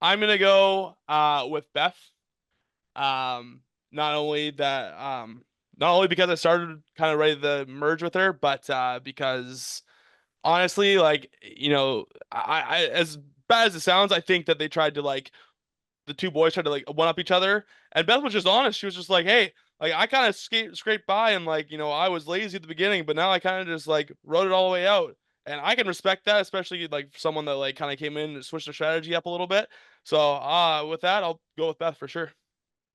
I'm gonna go with Beth. Not only that, not only because I started kind of ready to merge with her, but because honestly, like, I as bad as it sounds, I think that they tried to like the two boys tried to like one up each other, and Beth was just honest. She was just like, hey, like I kind of scraped by, and like I was lazy at the beginning, but now I kind of just like wrote it all the way out, and I can respect that, especially like someone that like kind of came in and switched their strategy up a little bit. So with that, I'll go with Beth for sure.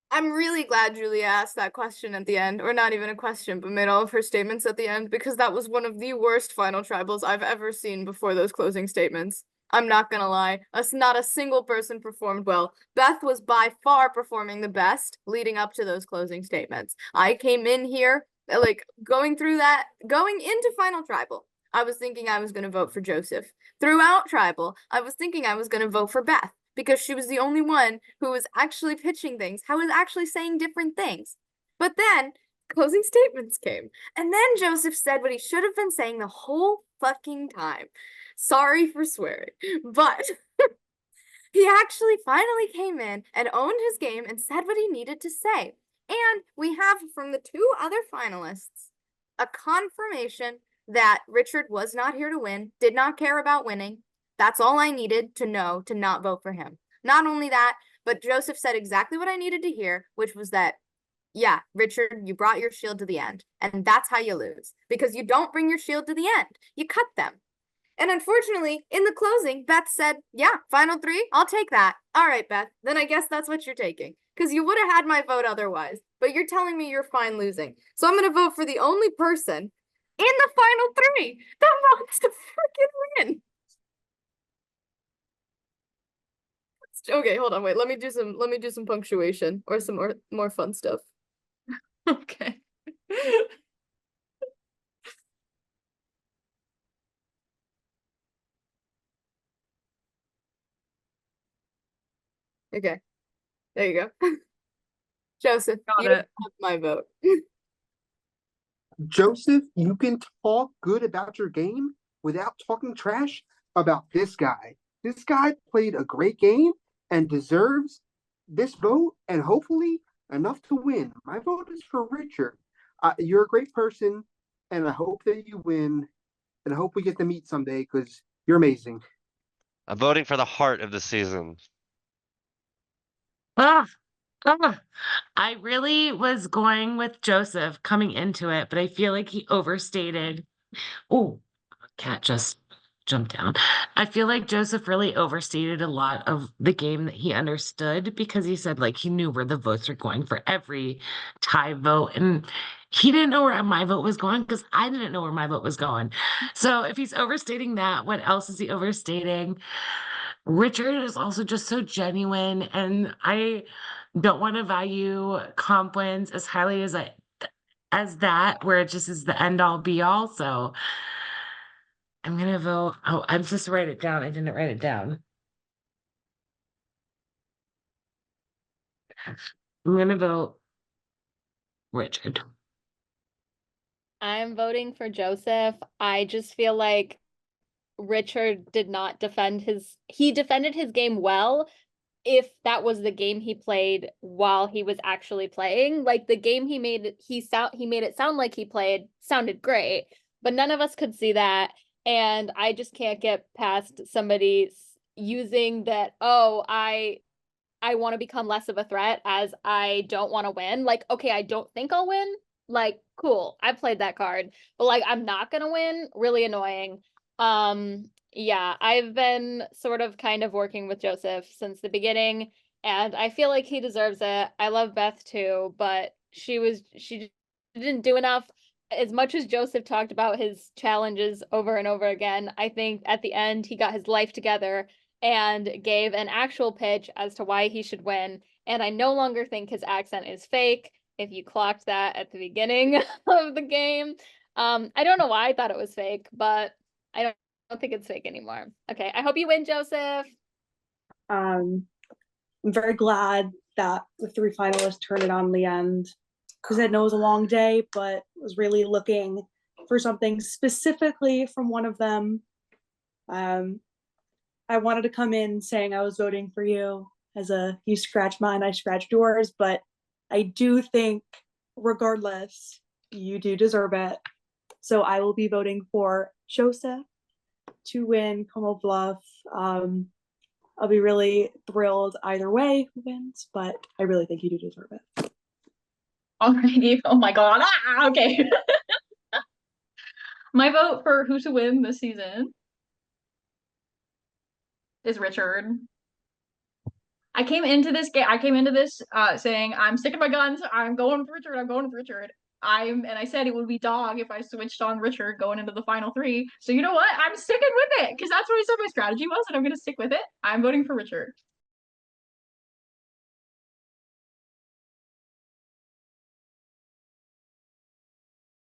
I'm really glad Julia asked that question at the end, or not even a question, but made all of her statements at the end, because that was one of the worst final tribals I've ever seen before those closing statements. I'm not gonna lie, us not a single person performed well. Beth was by far performing the best leading up to those closing statements. I came in here, like going into final tribal. I was thinking I was gonna vote for Joseph. Throughout tribal, I was thinking I was gonna vote for Beth because she was the only one who was actually pitching things, who was actually saying different things. But then closing statements came. And then Joseph said what he should have been saying the whole fucking time. Sorry for swearing, but he actually finally came in and owned his game and said what he needed to say. And we have from the two other finalists a confirmation that Richard was not here to win, did not care about winning. That's all I needed to know to not vote for him. Not only that, but Joseph said exactly what I needed to hear, which was that, yeah, Richard, you brought your shield to the end. And that's how you lose. Because you don't bring your shield to the end. You cut them. And unfortunately, in the closing, Beth said, yeah, final three, I'll take that. All right, Beth, then I guess that's what you're taking. Because you would have had my vote otherwise. But you're telling me you're fine losing. So I'm going to vote for the only person in the final three that wants to freaking win. Okay, hold on, wait. Let me do some punctuation or some more fun stuff. Okay. Okay. There you go. Joseph, Got you it. have my vote. Joseph, you can talk good about your game without talking trash about this guy. This guy played a great game and deserves this vote and hopefully enough to win. My vote is for Richard. You're a great person, and I hope that you win, and I hope we get to meet someday because you're amazing. I'm voting for the heart of the season. Ah, ah. I really was going with Joseph coming into it, but I feel like he overstated. Oh, cat just jumped down. I feel like Joseph really overstated a lot of the game that he understood because he said like he knew where the votes were going for every tie vote. And he didn't know where my vote was going because I didn't know where my vote was going. So if he's overstating that, what else is he overstating? Richard is also just so genuine, and I don't want to value comp wins as highly as that, where it just is the end all be all. So I'm gonna vote. Oh, I'm supposed to write it down. I didn't write it down. I'm gonna vote Richard. I'm voting for Joseph. I just feel like Richard did not he defended his game well if that was the game he played while he was actually playing. Like the game he made it sound like he played sounded great, but none of us could see that. And I just can't get past somebody using that, oh, I want to become less of a threat as I don't want to win. Like, okay, I don't think I'll win. Like, cool. I played that card. But like I'm not gonna win, really annoying. Yeah, I've been sort of kind of working with Joseph since the beginning, and I feel like he deserves it. I love Beth too, but she didn't do enough. As much as Joseph talked about his challenges over and over again, I think at the end he got his life together and gave an actual pitch as to why he should win. And I no longer think his accent is fake. If you clocked that at the beginning of the game. I don't know why I thought it was fake, but I don't think it's fake anymore. Okay, I hope you win, Joseph. I'm very glad that the three finalists turned it on in the end because I know it was a long day, but was really looking for something specifically from one of them. I wanted to come in saying I was voting for you as a you scratched mine, I scratched yours, but I do think regardless, you do deserve it. So I will be voting for Joseph to win Como Bluff. I'll be really thrilled either way who wins, but I really think you do deserve it. Alrighty. Oh my god. Okay. My vote for who to win this season is Richard. I came into this saying I'm sticking my guns. I'm going for Richard. I'm going for Richard. And I said it would be dog if I switched on Richard going into the final 3. So you know what? I'm sticking with it because that's what I said my strategy was, and I'm gonna stick with it. I'm voting for Richard.